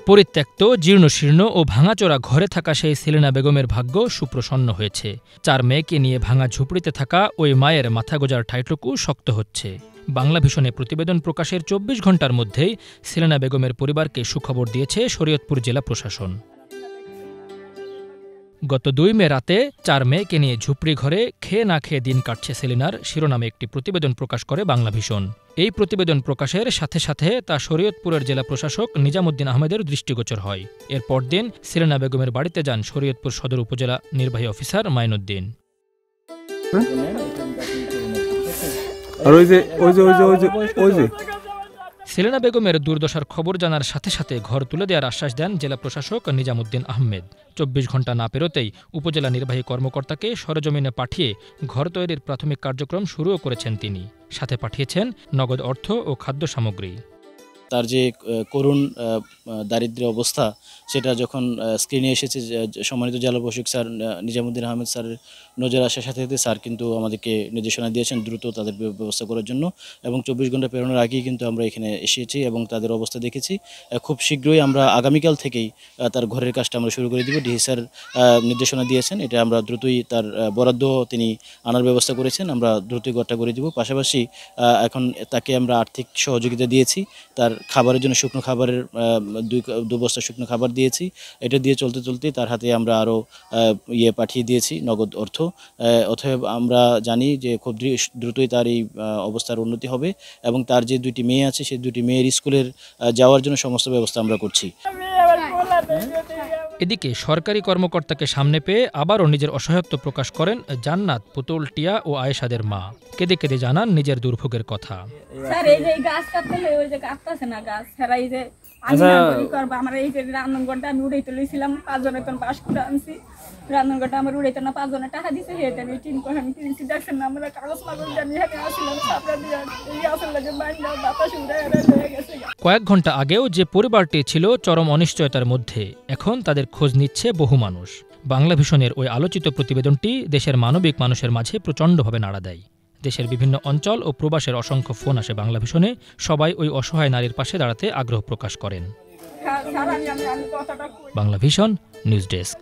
পরিত্যক্ত, জীর্ণশীর্ণ ও ভাঙাচোরা ঘরে থাকা সেই সেলিনা বেগমের ভাগ্য সুপ্রসন্ন হয়েছে। ৪ মেয়েকে নিয়ে ভাঙা ঝুপড়িতে থাকা ওই মায়ের মাথা গোজার ঠাঁইটুকু শক্ত হচ্ছে। বাংলাভিশনে প্রতিবেদন প্রকাশের ২৪ ঘণ্টার মধ্যেই সেলিনা বেগমের পরিবারকে সুখবর দিয়েছে শরীয়তপুর জেলা প্রশাসন। গত ২ মে রাতে ৪ মেয়েকে নিয়ে ঝুপড়ি ঘরে খেয়ে না খেয়ে দিন কাটছে সেলিনার শিরোনামে একটি প্রতিবেদন প্রকাশ করে বাংলাভিশন। এই প্রতিবেদন প্রকাশের সাথে সাথে তা শরীয়তপুরের জেলা প্রশাসক নিজামুদ্দিন আহমেদের দৃষ্টিগোচর হয়। এর পরদিন সেলিনা বেগমের বাড়িতে যান শরীয়তপুর সদর উপজেলা নির্বাহী অফিসার মাইনুদ্দিন। সেলিনা বেগমের দুর্দশার খবর জানার সাথে সাথে ঘর তুলে দেওয়ার আশ্বাস দেন জেলা প্রশাসক নিজামুদ্দিন আহমেদ। ২৪ ঘণ্টা না পেরোতেই উপজেলা নির্বাহী কর্মকর্তাকে সরেজমিনে পাঠিয়ে ঘর তৈরির প্রাথমিক কার্যক্রম শুরুও করেছেন তিনি। সাথে পাঠিয়েছেন নগদ অর্থ ও খাদ্য সামগ্রী। তার যে করুণ দারিদ্র্য অবস্থা সেটা যখন স্ক্রিনে এসেছে, সম্মানিত জেলা প্রশাসক স্যার নিজামুদ্দিন আহমেদ স্যারের নজর আসার সাথে সাথে স্যার কিন্তু আমাদেরকে নির্দেশনা দিয়েছেন দ্রুত তাদের ব্যবস্থা করার জন্য, এবং ২৪ ঘণ্টা পেরোনোর আগেই কিন্তু আমরা এখানে এসেছি এবং তাদের অবস্থা দেখেছি। খুব শীঘ্রই আমরা আগামীকাল থেকেই তার ঘরের কাজটা আমরা শুরু করে দিব। ডিসি স্যার নির্দেশনা দিয়েছেন, এটা আমরা দ্রুতই তার বরাদ্দ তিনি আনার ব্যবস্থা করেছেন, আমরা দ্রুতই ঘরটা করে দিব। পাশাপাশি এখন তাকে আমরা আর্থিক সহযোগিতা দিয়েছি, তার খাবারের জন্য শুকনো খাবারের ২ বস্তা শুকনো খাবার দিয়েছি। এটা দিয়ে চলতে চলতে তার হাতে আমরা আরও পাঠিয়ে দিয়েছি নগদ অর্থ। অতএব আমরা জানি যে খুব দ্রুতই তার এই অবস্থার উন্নতি হবে এবং তার যে ২টি মেয়ে আছে সেই ২টি মেয়ের স্কুলের যাওয়ার জন্য সমস্ত ব্যবস্থা আমরা করছি। এদিকে সরকারি কর্মকর্তাকে সামনে পেয়ে আবারও নিজের অসহায়ত্ব প্রকাশ করেন জান্নাত, পুতুল, টিয়া ও আয়েশাদের মা। কেঁদে কেঁদে জানান নিজের দুর্ভোগের কথা। আমার এই যে রান্নাঘরটা আমি উড়াইতে লইছিলাম, 5 জনের তখন বাস করে আনছি। রান্নাঘরটা আমার উড়াইতে না 5 জনের টাকা দিছে, আমি টিন করে আমি কিনছি। দেখছেন না আমরা কাগজ মাগজ জানি আসলাম সাপড়া দিয়ে এই আসল লাগে বাইনা বাতাস উড়ে হয়ে গেছে। কয়েক ঘন্টা আগেও যে পরিবারটি ছিল চরম অনিশ্চয়তার মধ্যে, এখন তাদের খোঁজ নিচ্ছে বহু মানুষ। বাংলাভিশনের ওই আলোচিত প্রতিবেদনটি দেশের মানবিক মানুষের মাঝে প্রচণ্ডভাবে নাড়া দেয়। দেশের বিভিন্ন অঞ্চল ও প্রবাসের অসংখ্য ফোন আসে বাংলাভিশনে। সবাই ওই অসহায় নারীর পাশে দাঁড়াতে আগ্রহ প্রকাশ করেন। Banglavision news desk.